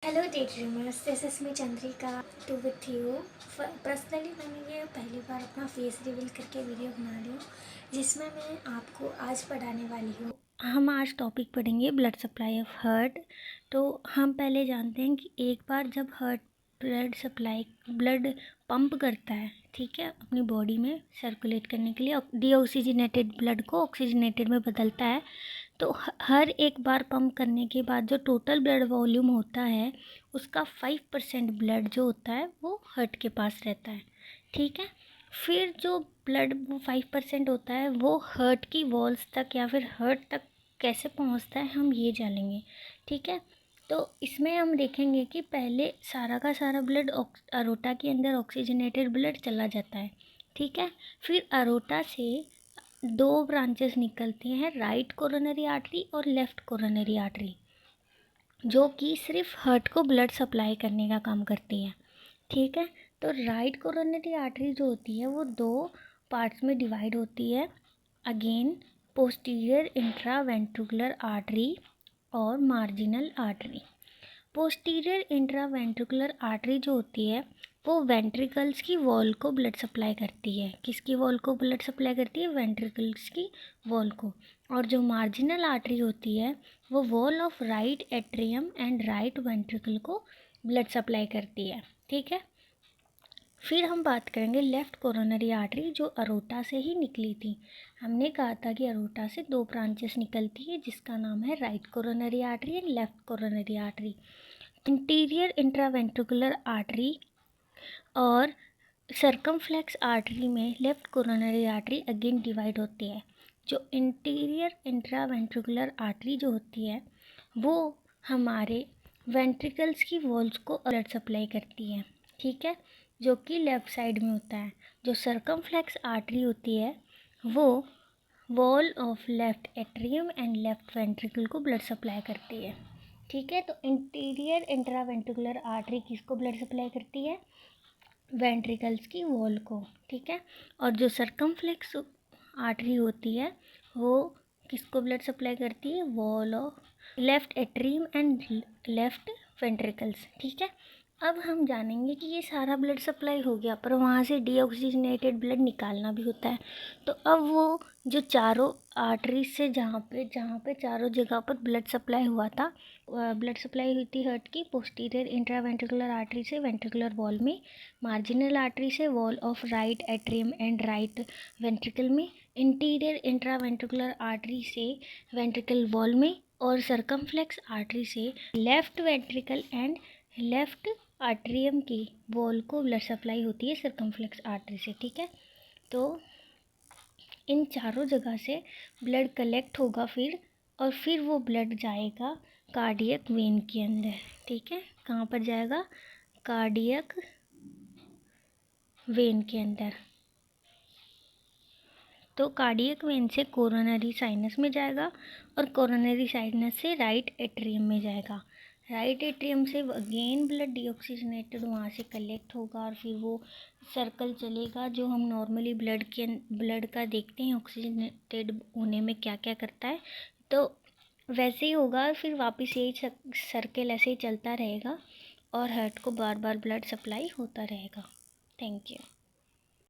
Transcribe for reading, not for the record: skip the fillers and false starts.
Hello day dreamers, this is me Chandrika too with you. Personally मैंने ये पहली बार अपना फेस रिवील करके वीडियो बना रही हूँ, जिसमें मैं आपको आज पढ़ाने वाली हूँ। हम आज टॉपिक पढ़ेंगे ब्लड सप्लाई ऑफ हार्ट। तो हम पहले जानते हैं कि एक बार जब हार्ट ब्लड पंप करता है, ठीक है, अपनी बॉडी में सर्कुलेट करने के लिए डीऑक्सीजनेटेड ब्लड को ऑक्सीजनेटेड में बदलता है, तो हर एक बार पंप करने के बाद जो टोटल ब्लड वॉल्यूम होता है उसका 5% ब्लड जो होता है वो हार्ट के पास रहता है, ठीक है। फिर जो ब्लड वो 5% होता है वो हार्ट की वॉल्स तक या फिर हार्ट तक कैसे पहुंचता है हम ये जानेंगे, ठीक है। तो इसमें हम देखेंगे कि पहले सारा का सारा ब्लड अरोटा के अंदर ऑक्सीजनेटेड ब्लड चला जाता है, ठीक है। फिर अरोटा से दो ब्रांचेस निकलती हैं, राइट कोरोनरी आर्टरी और लेफ़्ट कोरोनरी आर्टरी, जो कि सिर्फ हार्ट को ब्लड सप्लाई करने का काम करती है, ठीक है। तो राइट कोरोनरी आर्टरी जो होती है वो दो पार्ट्स में डिवाइड होती है, अगेन पोस्टीरियर इंट्रावेंट्रिकुलर आर्टरी और marginal artery. Posterior intraventricular artery जो होती है वो वेंट्रिकल्स की वॉल को ब्लड सप्लाई करती है। किसकी वॉल को ब्लड सप्लाई करती है? वेंट्रिकल्स की वॉल को। और जो मार्जिनल आर्टरी होती है वो wall of right atrium and right ventricle को ब्लड सप्लाई करती है, ठीक है। फिर हम बात करेंगे लेफ़्ट कोरोनरी आर्टरी, जो अरोटा से ही निकली थी। हमने कहा था कि अरोटा से दो ब्रांचेस निकलती है, जिसका नाम है right coronary artery and left coronary artery. Interior intraventricular artery और सर्कमफ्लेक्स आर्टरी में left coronary artery again divide होती है। जो इंटीरियर इंट्रावेंट्रिकुलर आर्टरी जो होती है वो हमारे वेंट्रिकल्स की वॉल्स को ब्लड सप्लाई करती है, ठीक है, जो कि लेफ़्ट साइड में होता है। जो सर्कमफ्लेक्स आर्टरी होती है वो wall of left atrium and left ventricle को ब्लड सप्लाई करती है, ठीक है। तो इंटीरियर इंट्रावेंट्रिकुलर आर्टरी किसको ब्लड सप्लाई करती है? वेंट्रिकल्स की वॉल को, ठीक है। और जो सर्कमफ्लेक्स आर्टरी होती है वो किसको ब्लड सप्लाई करती है? Wall of left atrium and left ventricles, ठीक है। अब हम जानेंगे कि ये सारा ब्लड सप्लाई हो गया, पर वहाँ से डीऑक्सीजनेटेड ब्लड निकालना भी होता है। तो अब वो जो चारों आर्टरी से जहाँ पे चारों जगह पर ब्लड सप्लाई हुआ था, ब्लड सप्लाई हुई थी हार्ट की पोस्टीरियर इंट्रावेंट्रिकुलर आर्टरी से वेंट्रिकुलर वॉल में, मार्जिनल आर्टरी से wall of right atrium and right ventricle में, इंटीरियर इंट्रावेंट्रिकुलर आर्टरी से वेंट्रिकल वॉल में, और सर्कमफ्लेक्स आर्टरी से left ventricle and left atrium की वॉल को ब्लड सप्लाई होती है सर्कमफ्लेक्स आर्टरी से, ठीक है। तो इन चारों जगह से ब्लड कलेक्ट होगा और फिर वो ब्लड जाएगा कार्डियक वेन के अंदर, ठीक है। कहाँ पर जाएगा? कार्डियक वेन के अंदर। तो कार्डियक वेन से कोरोनरी साइनस में जाएगा और कोरोनरी साइनस से राइट एट्रियम में जाएगा। राइट एट्रियम से अगेन ब्लड डीऑक्सीजनेटेड वहाँ से कलेक्ट होगा और फिर वो सर्कल चलेगा, जो हम नॉर्मली ब्लड का देखते हैं ऑक्सीजनेटेड होने में क्या क्या करता है, तो वैसे ही होगा। फिर वापस यही सर्कल ऐसे ही चलता रहेगा और हार्ट को बार बार ब्लड सप्लाई होता रहेगा। Thank you.